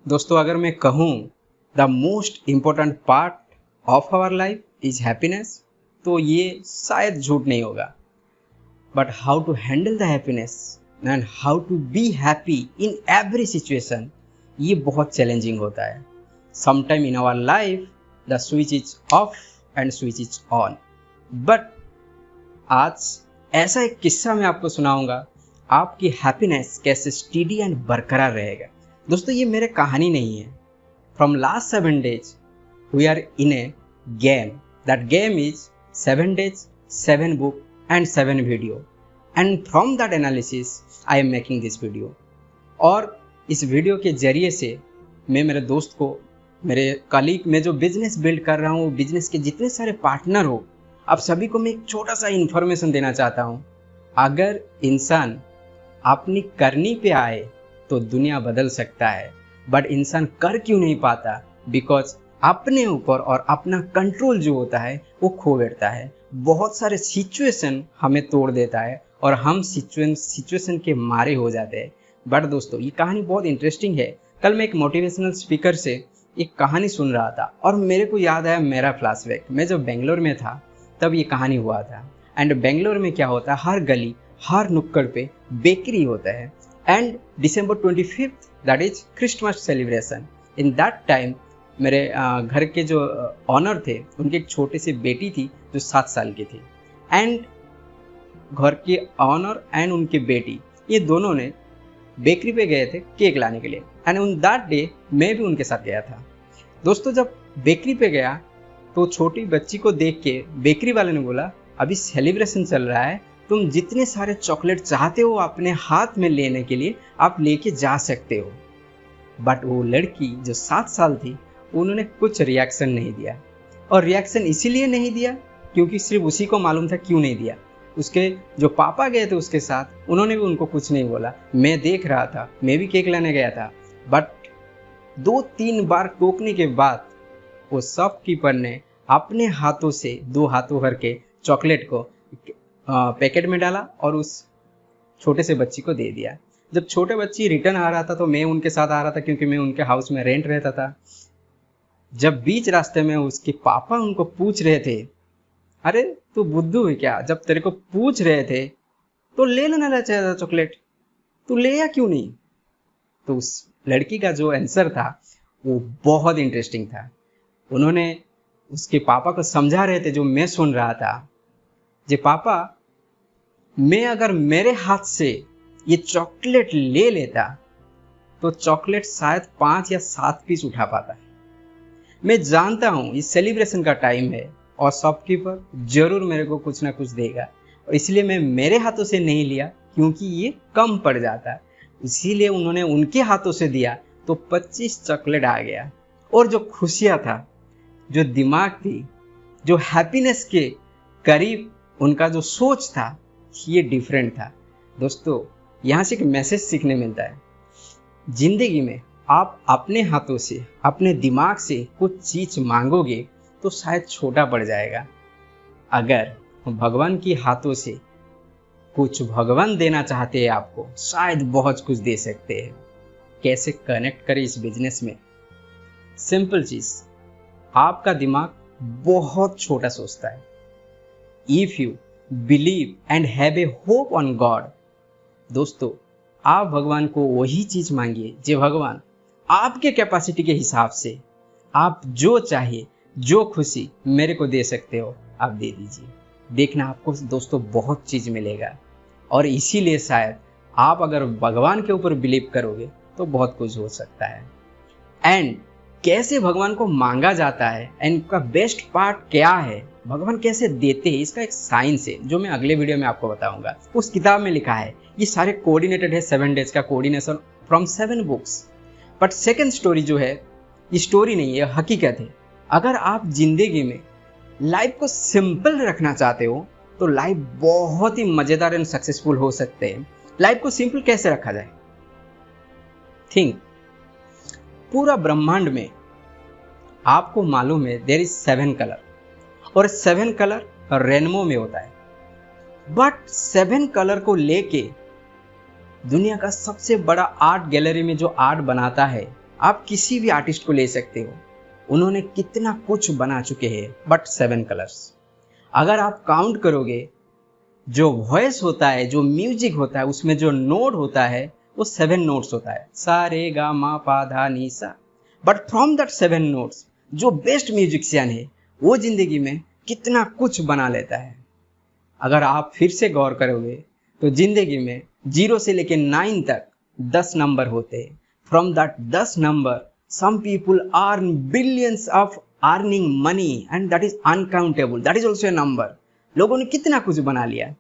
दोस्तों अगर मैं कहूँ the most important part of our life is happiness, तो ये शायद झूठ नहीं होगा। But how to handle the happiness and how to be happy in every situation, ये बहुत चैलेंजिंग होता है। Sometime in our life the switch is off and switch is on. But आज ऐसा एक किस्सा मैं आपको सुनाऊंगा, आपकी हैप्पीनेस कैसे स्टेडी एंड बरकरार रहेगा। दोस्तों ये मेरे कहानी नहीं है। From last 7 days we are in a game. That game is 7 days, 7 book and 7 video, and from that analysis I am making this video। और इस वीडियो के जरिए से मैं मेरे दोस्त को, मेरे कलीग में जो बिजनेस बिल्ड कर रहा हूँ, बिजनेस के जितने सारे पार्टनर हो, आप सभी को मैं एक छोटा सा इन्फॉर्मेशन देना चाहता हूँ। अगर इंसान अपनी करनी पे आए तो दुनिया बदल सकता है, बट इंसान कर क्यों नहीं पाता? बिकॉज अपने ऊपर और अपना कंट्रोल जो होता है वो खो बैठता है। बहुत सारे सिचुएशन हमें तोड़ देता है और हम सिचुएशन के मारे हो जाते हैं। बट दोस्तों ये कहानी बहुत इंटरेस्टिंग है। कल मैं एक मोटिवेशनल स्पीकर से एक कहानी सुन रहा था और मेरे को याद आया मेरा फ्लैशबैक। मैं जब बेंगलोर में था तब ये कहानी हुआ था। एंड बेंगलोर में क्या होता है, हर गली हर नुक्कड़ पे बेकरी होता है। And December 25th that is Christmas celebration. In that time मेरे घर के जो ऑनर थे उनकी एक छोटी सी बेटी थी जो 7 साल की थी। एंड घर के ऑनर एंड उनकी बेटी ये दोनों ने बेकरी पे गए थे केक लाने के लिए। एंड ऑन दैट डे मैं भी उनके साथ गया था। दोस्तों जब बेकरी पे गया तो छोटी बच्ची को देख के बेकरी वाले ने बोला, अभी सेलिब्रेशन चल रहा है, तुम जितने सारे चॉकलेट चाहते हो अपने हाथ में लेने के लिए आप लेके जा सकते हो। बट वो लड़की जो 7 साल थी उन्होंने कुछ रिएक्शन नहीं दिया। और रिएक्शन इसीलिए नहीं दिया क्योंकि सिर्फ उसी को मालूम था क्यों नहीं दिया। उसके जो पापा गए थे उसके साथ, उन्होंने भी उनको कुछ नहीं बोला। मैं देख रहा था, मैं भी केक लाने गया था। बट 2-3 बार टोकने के बाद वो शॉपकीपर ने अपने हाथों से 2 हाथों भर के चॉकलेट को पैकेट में डाला और उस छोटे से बच्ची को दे दिया। जब छोटे बच्ची रिटर्न आ रहा था तो मैं उनके साथ आ रहा था क्योंकि मैं उनके हाउस में रेंट रहता था। जब बीच रास्ते में उसके पापा उनको पूछ रहे थे, अरे तू बुद्धू है क्या, जब तेरे को पूछ रहे थे तो ले लेना चाहिए था चॉकलेट, तू ले या क्यों नहीं? तो उस लड़की का जो आंसर था वो बहुत इंटरेस्टिंग था। उन्होंने उसके पापा को समझा रहे थे जो मैं सुन रहा था, जे पापा मैं अगर मेरे हाथ से ये चॉकलेट ले लेता तो चॉकलेट शायद 5 या 7 पीस उठा पाता। मैं जानता हूँ ये सेलिब्रेशन का टाइम है और शॉपकीपर जरूर मेरे को कुछ ना कुछ देगा, और इसलिए मैं मेरे हाथों से नहीं लिया क्योंकि ये कम पड़ जाता। इसीलिए उन्होंने उनके हाथों से दिया तो 25 चॉकलेट आ गया। और जो खुशियाँ था, जो दिमाग थी, जो हैप्पीनेस के करीब उनका जो सोच था, ये डिफरेंट था। दोस्तों यहाँ से एक मैसेज सीखने मिलता है। जिंदगी में आप अपने हाथों से, अपने दिमाग से कुछ चीज मांगोगे तो शायद छोटा पड़ जाएगा। अगर भगवान के हाथों से कुछ भगवान देना चाहते हैं आपको, शायद बहुत कुछ दे सकते हैं। कैसे कनेक्ट करें इस बिजनेस में? सिंपल चीज, आपका दिमाग बहुत छोटा सोचता है। If you believe and have a hope on God, दोस्तों आप भगवान को वही चीज मांगिए जो भगवान आपके कैपेसिटी के हिसाब से आप जो चाहिए, जो खुशी मेरे को दे सकते हो आप दे दीजिए। देखना आपको दोस्तों बहुत चीज मिलेगा। और इसीलिए शायद आप अगर भगवान के ऊपर बिलीव करोगे तो बहुत कुछ हो सकता है। एंड कैसे भगवान को मांगा जाता है एंड इनका बेस्ट पार्ट क्या है, भगवान कैसे देते हैं, इसका एक साइंस है जो मैं अगले वीडियो में आपको बताऊंगा। उस किताब में लिखा है, ये सारे कोऑर्डिनेटेड है, 7 days का coordination from 7 books। But second story जो है, ये स्टोरी नहीं है, हकीकत है। अगर आप जिंदगी में लाइफ को सिंपल रखना चाहते हो तो लाइफ बहुत ही मजेदार एंड सक्सेसफुल हो सकते हैं। लाइफ को सिंपल कैसे रखा जाए? थिंक, पूरा ब्रह्मांड में आपको मालूम है देयर इज 7 कलर, और 7 कलर रेनबो में होता है। बट 7 कलर को लेके दुनिया का सबसे बड़ा आर्ट गैलरी में जो आर्ट बनाता है आप किसी भी आर्टिस्ट को ले सकते हो, उन्होंने कितना कुछ बना चुके हैं, बट 7 कलर्स। अगर आप काउंट करोगे, जो वॉइस होता है, जो म्यूजिक होता है, उसमें जो नोट होता है वो 7 नोट्स होता है, सा रे गा मा पा धा नी सा। बट फ्रॉम दैट 7 नोट्स जो बेस्ट म्यूजिशियन है वो जिंदगी में कितना कुछ बना लेता है। अगर आप फिर से गौर करोगे तो जिंदगी में 0 से लेकर 9 तक 10 नंबर होते हैं। From that 10 number some people earn billions of earning money and that is uncountable, that is also a number. लोगों ने कितना कुछ बना लिया,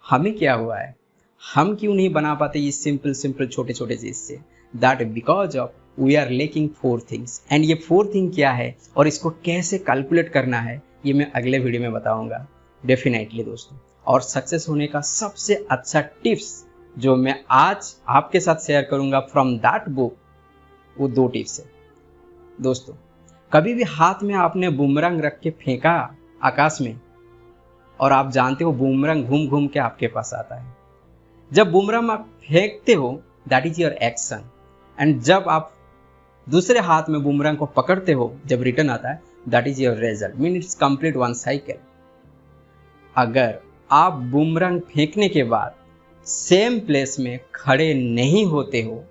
हमें क्या हुआ है? हम क्यों नहीं बना पाते ये सिंपल सिंपल छोटे छोटे चीज से? That because of we are lacking 4 things. And ये 4 थिंग क्या है और इसको कैसे कैलकुलेट करना है, ये मैं अगले वीडियो में बताऊंगा डेफिनेटली दोस्तों। और सक्सेस होने का सबसे अच्छा टिप्स जो मैं आज आपके साथ शेयर करूंगा फ्रॉम दैट बुक, वो 2 टिप्स है दोस्तों। कभी भी हाथ में आपने बूमरंग रख के फेंका आकाश में, और आप जानते हो बूमरंग घूम घूम के आपके पास आता है। जब बूमरंग आप फेंकते हो that is your action, and जब आप दूसरे हाथ में बूमरंग को पकड़ते हो, जब रिटर्न आता है, that is your result, mean it's complete 1 cycle. अगर आप बूमरंग फेंकने के बाद सेम प्लेस में खड़े नहीं होते हो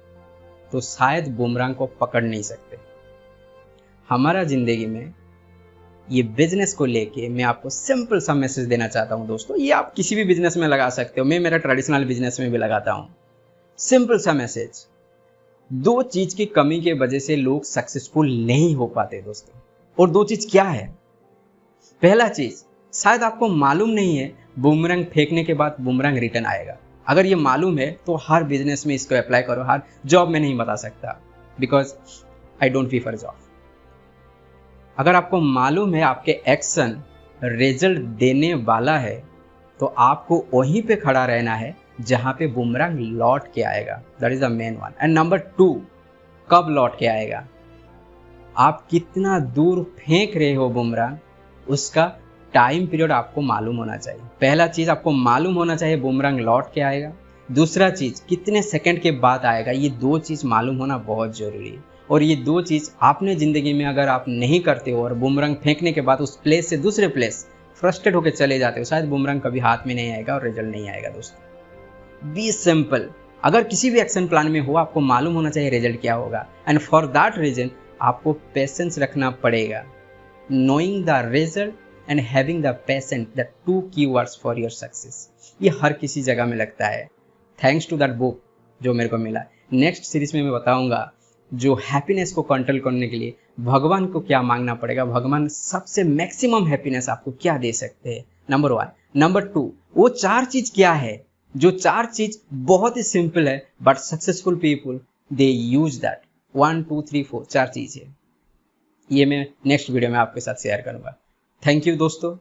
तो शायद बूमरंग को पकड़ नहीं सकते। हमारा जिंदगी में ये बिजनेस को लेके मैं आपको सिंपल सा मैसेज देना चाहता हूं दोस्तों। ये आप किसी भी बिजनेस में लगा सकते हो, मैं मेरा ट्रेडिशनल बिजनेस में भी लगाता हूं। सिंपल सा मैसेज, 2 चीज की कमी के वजह से लोग सक्सेसफुल नहीं हो पाते दोस्तों। और 2 चीज क्या है? पहला चीज, शायद आपको मालूम नहीं है बूमरंग फेंकने के बाद बूमरंग रिटर्न आएगा। अगर ये मालूम है तो हर बिजनेस में इसको अप्लाई करो। हर जॉब में नहीं बता सकता, because I don't prefer job. अगर आपको मालूम है आपके एक्शन रिजल्ट देने वाला है तो आपको वहीं पे खड़ा रहना है जहां पे बूमरंग लौट के आएगा, that is the main one. And number 2, कब लौट के आएगा? आप कितना दूर फेंक रहे हो बूमरंग, उसका टाइम पीरियड आपको मालूम होना चाहिए। पहला चीज आपको मालूम होना चाहिए बूमरंग लौट के आएगा। दूसरा चीज कितने सेकंड के बाद आएगा, ये 2 चीज मालूम होना बहुत जरूरी है। और ये 2 चीज आपने जिंदगी में अगर आप नहीं करते हो और बूमरंग फेंकने के बाद उस प्लेस से दूसरे प्लेस फ्रस्ट्रेट होकर चले जाते हो, शायद बूमरंग कभी हाथ में नहीं आएगा और रिजल्ट नहीं आएगा दोस्तों। Be simple. अगर किसी भी एक्शन प्लान में हो आपको मालूम होना चाहिए रिजल्ट क्या होगा, एंड फॉर दैट रीजन आपको पेशेंस रखना पड़ेगा। Knowing the result and having the patience, the 2 keywords for your success. ये हर किसी जगह में लगता है, थैंक्स टू दैट बुक जो मेरे को मिला। नेक्स्ट सीरीज में मैं बताऊंगा जो हैप्पीनेस को कंट्रोल करने के लिए भगवान को क्या मांगना पड़ेगा, भगवान सबसे मैक्सिमम हैप्पीनेस आपको क्या दे सकते हैं, नंबर 1। नंबर 2, वो 4 चीज क्या है, जो 4 चीज बहुत ही सिंपल है but successful people they use that. 1 2 3 4 4 चीज है। ये मैं नेक्स्ट वीडियो में आपके साथ शेयर करूंगा। थैंक यू दोस्तों।